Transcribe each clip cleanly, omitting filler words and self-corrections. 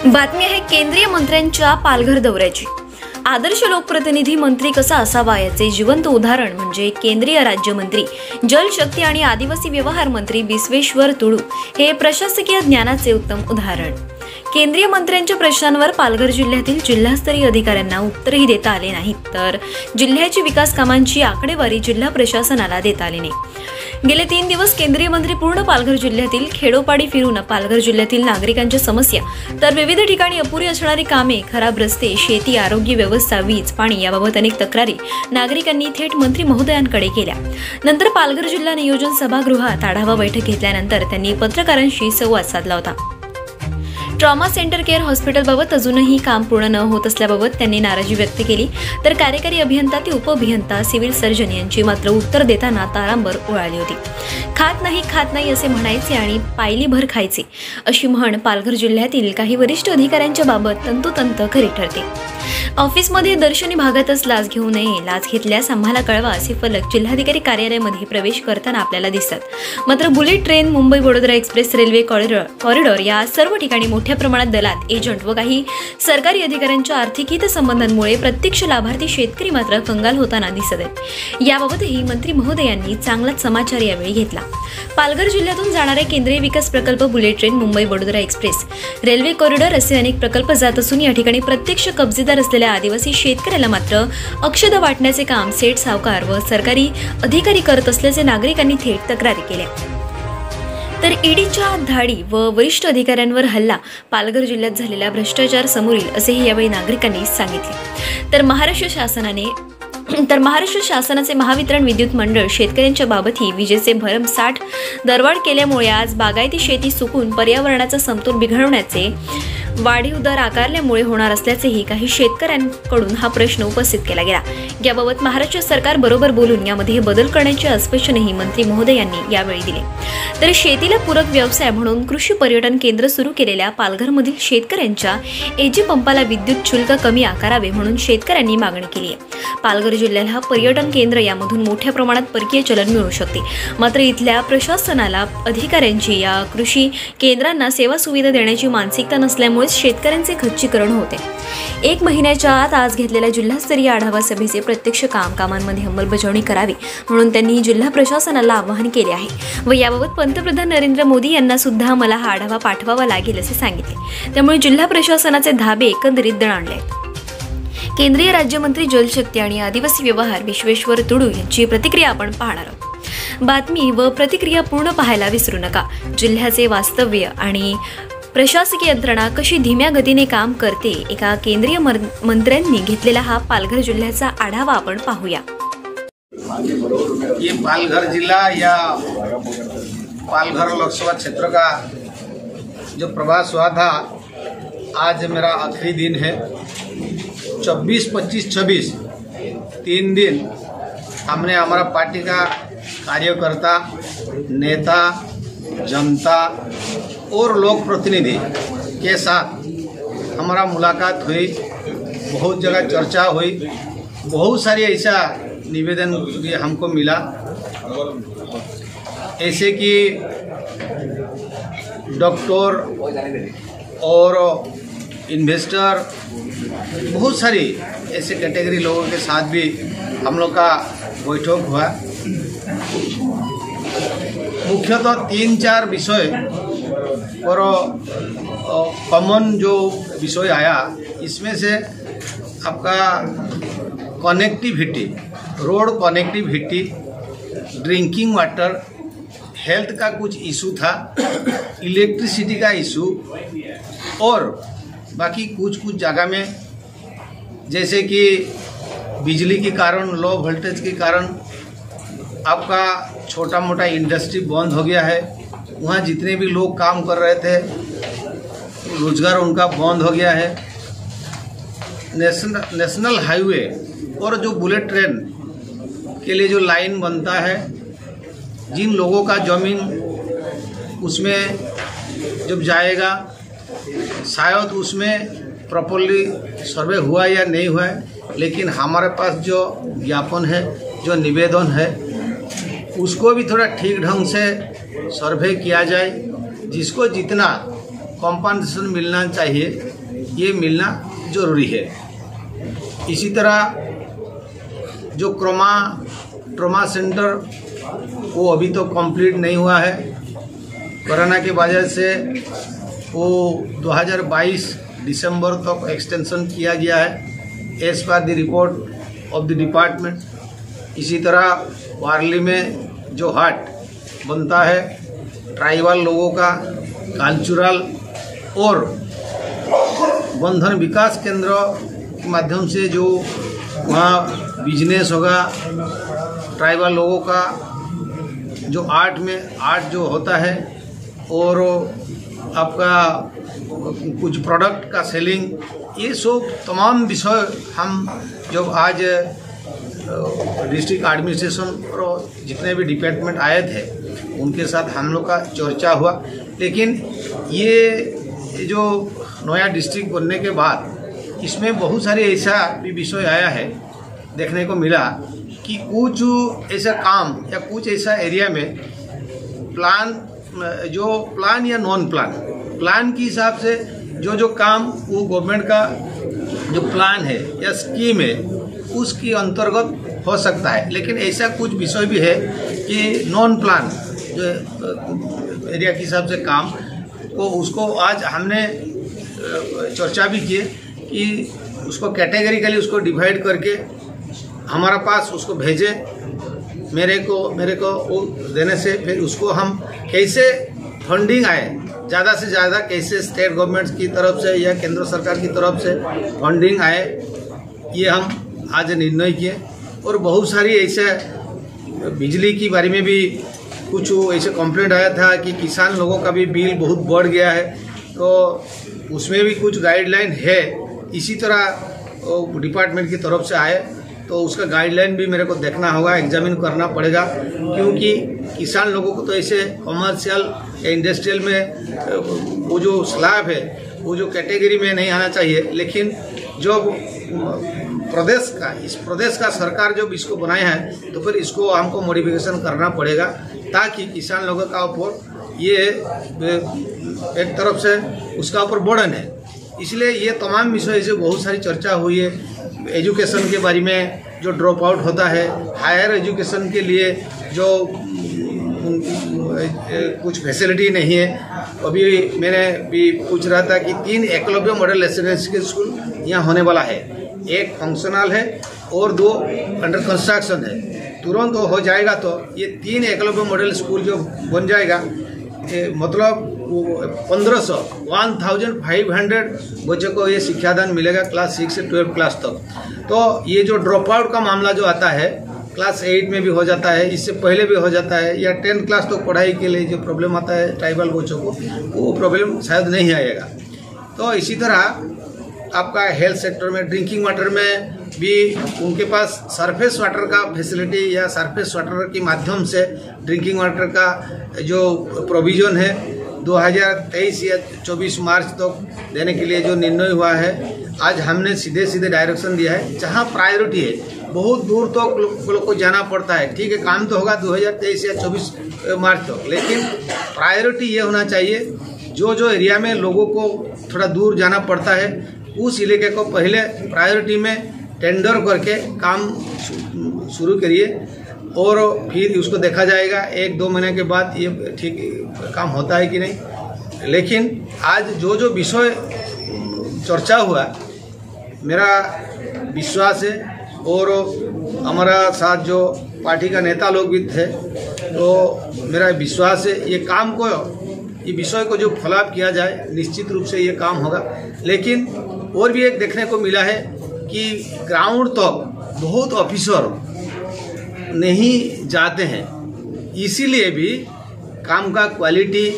बातमी आहे केंद्रीय मंत्र्यांच्या पालघर दौऱ्याची। आदर्श लोकप्रतिनिधी मंत्री कसा असावा याचे जिवंत उदाहरण म्हणजे केंद्रीय राज्यमंत्री जलशक्ती आणि आदिवासी व्यवहार मंत्री बिस्वेश्वर तुळू हे प्रशासकीय ज्ञानाचे उत्तम उदाहरण। केंद्रीय मंत्र्यांच्या प्रश्नांवर पालघर जिल्ह्यातील जिल्हास्तरीय अधिकाऱ्यांना उत्तरही देता आले नाहीत, तर जिल्ह्याची विकास कामांची आकडेवारी जिल्हा प्रशासनाला देता आली नाही। गेले 3 दिवस केंद्रीय मंत्री पूर्ण पालघर जिल्ह्यातील खेडोपाडी फिरून पालघर जिल्ह्यातील नागरिकांच्या समस्या, तर विविध ठिकाणी अपुरी असणारी कामे, खराब रस्ते, शेती, आरोग्य व्यवस्था, वीज, पाणी याबाबत अनेक तक्रारी नागरिकांनी थेट मंत्री महोदयांकडे केल्या। नंतर पालघर जिल्हा नियोजन सभागृहात आढावा बैठक घेतल्यानंतर त्यांनी पत्रकारांशी संवाद साधला होता। ट्रॉमा सेंटर केअर हॉस्पिटलबाबत अजूनही काम पूर्ण न होत असल्याबाबत त्यांनी नाराजी व्यक्त केली, तर कार्यकारी अभियंता ते उपअभियंता, सिव्हिल सर्जन यांची मात्र उत्तर देताना तारांबर उडाली होती। खात नाही असे म्हणायचे आणि पायलीभर खायचे अशी म्हण पालघर जिल्ह्यातील काही वरिष्ठ अधिकाऱ्यांच्या बाबत तंतोतंत खरी ठरते। ऑफिसमध्ये दर्शनी भागातच लाच घेऊ नये, लाच घेतल्यास आम्हाला कळवा असे फलक जिल्हाधिकारी कार्यालयामध्ये प्रवेश करताना आपल्याला दिसतात। मात्र bullet train, Mumbai Vadodara express, railway corridor या सर्व ठिकाणी मोठ्या प्रमाणात दलाल, एजंट व काही सरकारी अधिकाऱ्यांच्या आर्थिक हितसंबंधांमुळे प्रत्यक्ष लाभार्थी शेतकरी मात्र कंगाल होताना दिसत आहेत। याबाबतही मंत्री महोदयांनी चांगलाच समाचार यावेळी घेतला। पालघर जिल्ह्यातून जाणारे केंद्रीय विकास प्रकल्प, bullet train, Mumbai Vadodara express, railway corridor असे अनेक प्रकल्प जात असून या ठिकाणी प्रत्यक्ष कब्जेदार असलेल्या आदिवासी शेतकऱ्याला मात्र अक्षता वाटण्याचे काम सेठ, सावकार व सरकारी अधिकारी करत असल्याचे नागरिकांनी थेट तक्रारी केल्या। तर ईडीच्या धाडी व वरिष्ठ अधिकाऱ्यांवर हल्ला पालघर जिल्ह्यात झालेला भ्रष्टाचार समोर येईल असेही यावेळी नागरिकांनी सांगितले। तर महाराष्ट्र शासनाचे महावितरण विद्युत मंडळ शेतकऱ्यांच्या बाबतही विजेचे भरमसाठ दरवाढ केल्यामुळे आज बागायती शेती सुकून पर्यावरणाचा समतोल बिघडवण्याचे वाढीव दर आकारल्यामुळे होणार असल्याचेही काही शेतकऱ्यांकडून हा प्रश्न उपस्थित केला गेला। याबाबत महाराष्ट्र सरकार बरोबर बोलून यामध्ये बदल करण्याचे आश्वासनही मंत्री महोदयांनी यावेळी दिले। तर शेतीला पूरक व्यवसाय म्हणून कृषी पर्यटन केंद्र सुरू केलेल्या पालघरमधील शेतकऱ्यांच्या एजी पंपाला विद्युत शुल्क कमी आकारावे म्हणून शेतकऱ्यांनी मागणी केली आहे। पालघर जिल्ह्याला पर्यटन केंद्र यामधून मोठ्या प्रमाणात परकीय चलन मिळू शकते, मात्र इथल्या प्रशासनाला अधिकाऱ्यांची या कृषी केंद्रांना सेवा सुविधा देण्याची मानसिकता नसल्यामुळे शेतकऱ्यांचे खच्चीकरण होते। 1 महिन्याच्या आत आज घेतलेल्या जिल्हास्तरीय आढावा सभेचे प्रत्यक्ष कामांमध्ये अंमलबजावणी करावी म्हणून त्यांनी जिल्हा प्रशासनाला आवाहन केले आहे व याबाबत पंतप्रधान नरेंद्र मोदी यांना सुद्धा मला हा आढावा पाठवावा लागेल असे सांगितले। त्यामुळे जिल्हा प्रशासनाचे धाबे एकंदरीत दणाणले आहेत। केंद्रीय राज्यमंत्री जलशक्ती आणि आदिवासी व्यवहार बिस्वेश्वर तुळू यांची प्रतिक्रिया आपण पाहणार आहोत। बातमी व प्रतिक्रिया पूर्ण पाहायला विसरू नका। जिल्ह्याचे वास्तव्य आणि प्रशासकीय यंत्रणा कशी धीम्या गतीने काम करते, एका केंद्रीय मंत्र्यांनी घेतलेला हा पालघर जिल्ह्याचा आढावा आपण पाहूया। ये पालघर जिला या पालघर लोकसभा क्षेत्र का जो प्रवास हुआ था, आज मेरा आखिरी दिन है। 24, 25, 26 3 दिन हमने हमारा पार्टी का कार्यकर्ता, नेता, जनता और लोक प्रतिनिधि के साथ हमारा मुलाकात हुई, बहुत जगह चर्चा हुई, बहुत सारी ऐसा निवेदन हमको मिला, ऐसे कि डॉक्टर और इन्वेस्टर, बहुत सारी ऐसे कैटेगरी लोगों के साथ भी हम लोग का बैठक हुआ। मुख्यतः 3-4 विषय और कॉमन जो विषय आया, इसमें से आपका connectivity, road connectivity, drinking water, health का कुछ इशू था, इलेक्ट्रिसिटी का इशू और बाकी कुछ जगह में जैसे कि बिजली के कारण, लो वोल्टेज के कारण आपका छोटा मोटा इंडस्ट्री बंद हो गया है। वहाँ जितने भी लोग काम कर रहे थे, रोजगार उनका बंद हो गया है। नेशनल हाईवे और जो बुलेट ट्रेन के लिए जो लाइन बनता है, जिन लोगों का ज़मीन उसमें जब जाएगा, शायद उसमें प्रॉपर्ली सर्वे हुआ या नहीं हुआ है, लेकिन हमारे पास जो ज्ञापन है, जो निवेदन है, उसको भी थोड़ा ठीक ढंग से सर्वे किया जाए, जिसको जितना कॉम्पनसेशन मिलना चाहिए ये मिलना ज़रूरी है। इसी तरह जो ट्रॉमा सेंटर वो अभी तो कंप्लीट नहीं हुआ है, कोरोना की वजह से वो 2022 दिसंबर तक एक्सटेंशन किया गया है as per the report of the department. इसी तरह वारली में जो हाट बनता है ट्राइबल लोगों का कल्चरल और बंधन विकास केंद्र के माध्यम से जो वहाँ बिजनेस होगा, ट्राइबल लोगों का जो आर्ट जो होता है और आपका कुछ प्रोडक्ट का सेलिंग, ये सब तमाम विषय हम जब आज डिस्ट्रिक्ट एडमिनिस्ट्रेशन और जितने भी डिपार्टमेंट आए थे उनके साथ हम लोग का चर्चा हुआ। लेकिन ये जो नया डिस्ट्रिक्ट बनने के बाद इसमें बहुत सारे ऐसा भी विषय आया है, देखने को मिला कि कुछ ऐसा काम या कुछ ऐसा एरिया में प्लान या नॉन प्लान के हिसाब से जो काम वो गवर्नमेंट का जो प्लान है या स्कीम है उसके अंतर्गत हो सकता है। लेकिन ऐसा कुछ विषय भी है कि नॉन प्लान जो एरिया के हिसाब से काम को उसको आज हमने चर्चा भी की कि उसको कैटेगरिकली उसको डिवाइड करके हमारा पास उसको भेजे मेरे को वो देने से फिर उसको हम कैसे फंडिंग आए ज़्यादा से ज़्यादा, कैसे स्टेट गवर्नमेंट की तरफ से या केंद्र सरकार की तरफ से फंडिंग आए, ये हम आज निर्णय किए। और बहुत सारी ऐसे बिजली के बारे में भी कुछ ऐसे कंप्लेंट आया था कि किसान लोगों का भी बिल बहुत बढ़ गया है, तो उसमें भी कुछ गाइडलाइन है। इसी तरह डिपार्टमेंट की तरफ से आए तो उसका गाइडलाइन भी मेरे को देखना होगा, एग्जामिन करना पड़ेगा, क्योंकि किसान लोगों को तो ऐसे कमर्शियल या इंडस्ट्रियल में वो जो स्लैब है वो जो कैटेगरी में नहीं आना चाहिए। लेकिन जो इस प्रदेश का सरकार जब इसको बनाया है तो फिर इसको हमको मॉडिफिकेशन करना पड़ेगा ताकि किसान लोगों का ऊपर ये एक तरफ से उसका ऊपर बर्डन है। इसलिए ये तमाम विषय से बहुत सारी चर्चा हुई है। एजुकेशन के बारे में जो ड्रॉप आउट होता है, हायर एजुकेशन के लिए जो कुछ फैसिलिटी नहीं है। अभी मैंने भी पूछ रहा था कि 3 एकलव्य मॉडल रेसिडेंशियल स्कूल यहाँ होने वाला है, एक फंक्शनल है और 2 अंडर कंस्ट्रक्शन है। तुरंत हो जाएगा तो ये 3 एकलव्य मॉडल स्कूल जो बन जाएगा, मतलब 1500 बच्चों को ये शिक्षादान मिलेगा क्लास 6 से 12 क्लास तक। तो ये जो ड्रॉप आउट का मामला जो आता है क्लास 8 में भी हो जाता है, इससे पहले भी हो जाता है, या 10 क्लास तक पढ़ाई के लिए जो प्रॉब्लम आता है ट्राइबल बच्चों को, वो प्रॉब्लम शायद नहीं आएगा। तो इसी तरह आपका हेल्थ सेक्टर में, ड्रिंकिंग वाटर में भी उनके पास सरफेस वाटर का फैसिलिटी या सरफेस वाटर के माध्यम से ड्रिंकिंग वाटर का जो प्रोविज़न है 2023 या 24 मार्च तक देने के लिए जो निर्णय हुआ है, आज हमने सीधे डायरेक्शन दिया है। जहां प्रायोरिटी है बहुत दूर तक लोग को जाना पड़ता है, ठीक है, काम तो होगा 2023 या 24 मार्च तक, लेकिन प्रायोरिटी ये होना चाहिए जो एरिया में लोगों को थोड़ा दूर जाना पड़ता है उस इलाके को पहले प्रायोरिटी में टेंडर करके काम शुरू करिए और फिर उसको देखा जाएगा 1-2 महीने के बाद ये ठीक काम होता है कि नहीं। लेकिन आज जो विषय चर्चा हुआ, मेरा विश्वास है और हमारा साथ जो पार्टी का नेता लोग भी थे, तो मेरा विश्वास है ये विषय को जो फॉलोअप किया जाए निश्चित रूप से ये काम होगा। लेकिन और भी एक देखने को मिला है कि ग्राउंड तक बहुत ऑफिसर नहीं जाते हैं, इसीलिए भी काम का क्वालिटी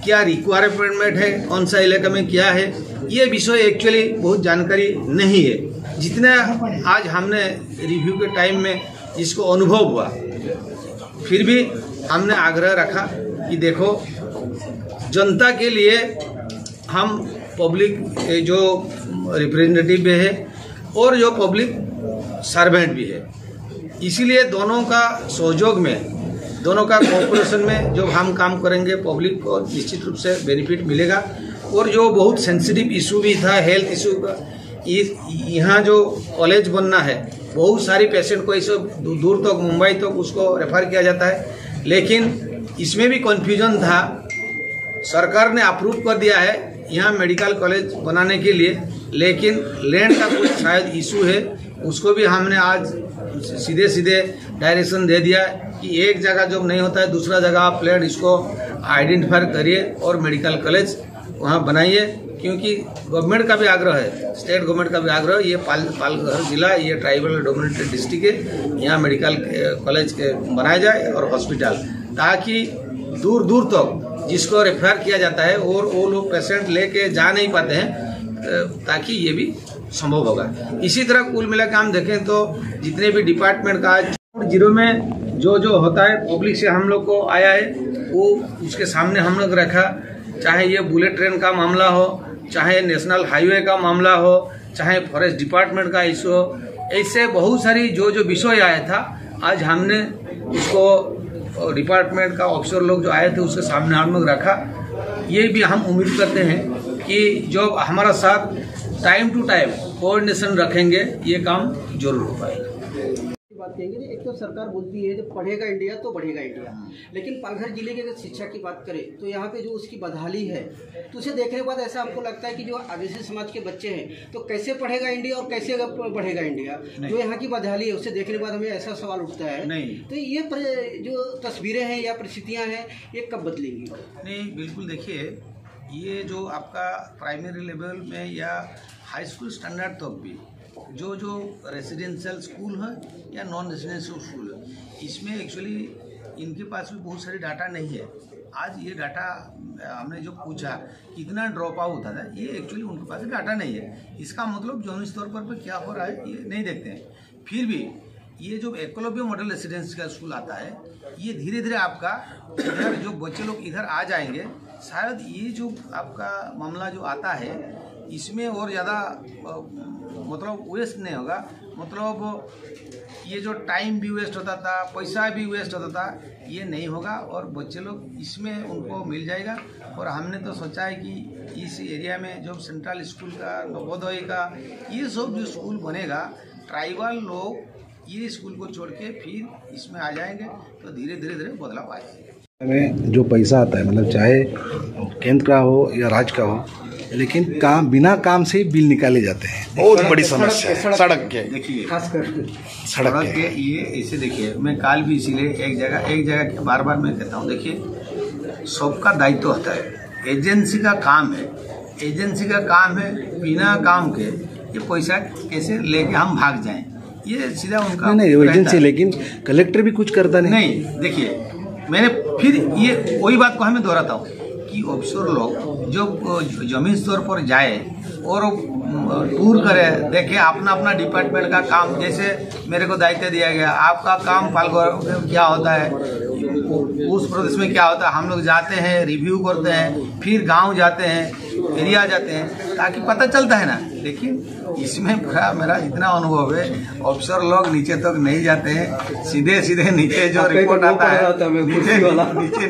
क्या रिक्वायरमेंट है, कौन सा इलाके में क्या है, ये विषय एक्चुअली बहुत जानकारी नहीं है। जितना आज हमने रिव्यू के टाइम में जिसको अनुभव हुआ, फिर भी हमने आग्रह रखा कि देखो जनता के लिए हम पब्लिक जो रिप्रेजेंटेटिव भी है और जो पब्लिक सर्वेंट भी है, इसीलिए दोनों का सहयोग में दोनों का कोऑपरेशन में जो हम काम करेंगे पब्लिक को निश्चित रूप से बेनिफिट मिलेगा। और जो बहुत सेंसिटिव इशू भी था हेल्थ इशू का, यहाँ जो कॉलेज बनना है बहुत सारी पेशेंट को इसे दूर तक मुंबई तक उसको रेफर किया जाता है, लेकिन इसमें भी कन्फ्यूजन था। सरकार ने अप्रूव कर दिया है यहाँ मेडिकल कॉलेज बनाने के लिए, लेकिन लैंड का कुछ शायद इशू है, उसको भी हमने आज सीधे सीधे डायरेक्शन दे दिया कि एक जगह जब नहीं होता है दूसरा जगह आप लैंड इसको आइडेंटिफाई करिए और मेडिकल कॉलेज वहाँ बनाइए। क्योंकि गवर्नमेंट का भी आग्रह है, स्टेट गवर्नमेंट का भी आग्रह, ये पालघर जिला ये ट्राइबल डोमिनेटेड डिस्ट्रिक्ट है, यहाँ मेडिकल कॉलेज के बनाया जाए और हॉस्पिटल, ताकि दूर दूर तक जिसको रेफर किया जाता है और वो लोग पेशेंट लेके जा नहीं पाते हैं, ताकि ये भी संभव होगा। इसी तरह कुल मिला के हम देखें तो जितने भी डिपार्टमेंट का जीरो में जो होता है पब्लिक से हम लोग को आया है वो उसके सामने हम लोग रखा, चाहे ये बुलेट ट्रेन का मामला हो, चाहे नेशनल हाईवे का मामला हो, चाहे फॉरेस्ट डिपार्टमेंट का इशू हो, ऐसे बहुत सारी जो विषय आया था आज हमने उसको डिपार्टमेंट का ऑफिसर लोग जो आए थे उसके सामने हम लोग रखा। ये भी हम उम्मीद करते हैं कि जो हमारा साथ टाइम टू टाइम कोऑर्डिनेशन रखेंगे ये काम जरूर हो पाएगा। बात कहेंगे, एक तो सरकार बोलती है जब पढ़ेगा इंडिया तो बढ़ेगा इंडिया, लेकिन पालघर जिले की अगर शिक्षा की बात करें तो यहाँ पे जो उसकी बदहाली है तो उसे देखने के बाद ऐसा आपको लगता है कि जो आदिवासी समाज के बच्चे हैं तो कैसे पढ़ेगा इंडिया और कैसे बढ़ेगा इंडिया, जो यहाँ की बदहाली है उसे देखने के बाद हमें ऐसा सवाल उठता है। नहीं तो ये जो तस्वीरें हैं या परिस्थितियाँ हैं ये कब बदलेंगी? नहीं, बिल्कुल देखिए, ये जो आपका प्राइमरी लेवल में या हाई स्कूल स्टैंडर्ड तक भी जो रेसिडेंशियल स्कूल है या नॉन रेसिडेंशियल स्कूल है, इसमें एक्चुअली इनके पास भी बहुत सारी डाटा नहीं है। आज ये डाटा हमने जो पूछा कितना ड्रॉप आउट होता है, ये एक्चुअली उनके पास डाटा नहीं है। इसका मतलब जोन स्तर पर क्या हो रहा है ये नहीं देखते हैं। फिर भी ये जो एकलव्य मॉडल रेसिडेंशियल स्कूल आता है, ये धीरे धीरे आपका इधर जो बच्चे लोग इधर आ जाएंगे, शायद ये जो आपका मामला जो आता है इसमें और ज़्यादा मतलब वेस्ट नहीं होगा। मतलब ये जो टाइम भी वेस्ट होता था, पैसा भी वेस्ट होता था, ये नहीं होगा और बच्चे लोग इसमें उनको मिल जाएगा। और हमने तो सोचा है कि इस एरिया में जो सेंट्रल स्कूल का, नवोदय का, ये सब जो स्कूल बनेगा, ट्राइबल लोग ये स्कूल को छोड़ के फिर इसमें आ जाएंगे तो धीरे धीरे बदलाव आएगा। में जो पैसा आता है, मतलब चाहे केंद्र का हो या राज्य का हो, लेकिन काम बिना काम से ही बिल निकाले जाते हैं। बहुत बड़ी समस्या है सड़क के, देखिए खासकर सड़क के। ये ऐसे देखिए, मैं काल भी इसीलिए एक जगह के बार बार मैं कहता हूँ, देखिए सबका दायित्व होता है, एजेंसी का काम है, एजेंसी का काम है बिना काम के ये पैसा कैसे लेके हम भाग जाएं, ये सीधा उनका नहीं एजेंसी, लेकिन कलेक्टर भी कुछ करता नहीं। देखिए मैंने फिर ये वही बात को हमें दोहराता हूँ कि ऑफिसर लोग जो जमीन स्तर पर जाए और टूर करे, देखे अपना अपना डिपार्टमेंट का काम, जैसे मेरे को दायित्व दिया गया, आपका काम पालघर क्या होता है, उस प्रदेश में क्या होता है, हम लोग जाते हैं, रिव्यू करते हैं, फिर गांव जाते हैं, एरिया जाते हैं, ताकि पता चलता है ना। लेकिन इसमें पूरा मेरा इतना अनुभव है, ऑफिसर लोग नीचे तक नहीं जाते हैं, सीधे नीचे जो रिपोर्ट आता है,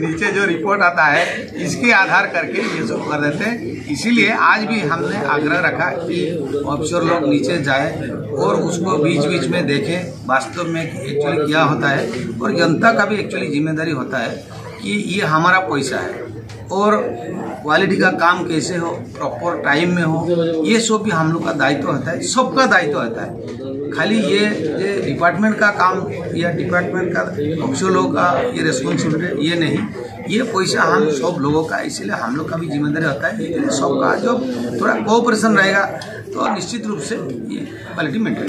नीचे जो रिपोर्ट आता है इसके आधार करके ये सब कर देते हैं। इसीलिए आज भी हमने आग्रह रखा कि ऑफिसर लोग नीचे जाए और उसको बीच में देखें वास्तव में एक्चुअली क्या होता है, और जनता का भी एक्चुअली जिम्मेदारी होता है कि ये हमारा पैसा है और क्वालिटी का काम कैसे हो, प्रॉपर टाइम में हो, ये सब भी हम लोग का दायित्व होता है, सबका दायित्व होता है। खाली ये डिपार्टमेंट का काम या डिपार्टमेंट का ऑफिसर लोगों का ये रिस्पॉन्सिबिलिटी ये नहीं, ये पैसा हम सब लोगों का, इसीलिए हम लोग का भी जिम्मेदारी होता है। सबका जो थोड़ा कोऑपरेशन रहेगा तो निश्चित रूप से ये क्वालिटी मेंटेन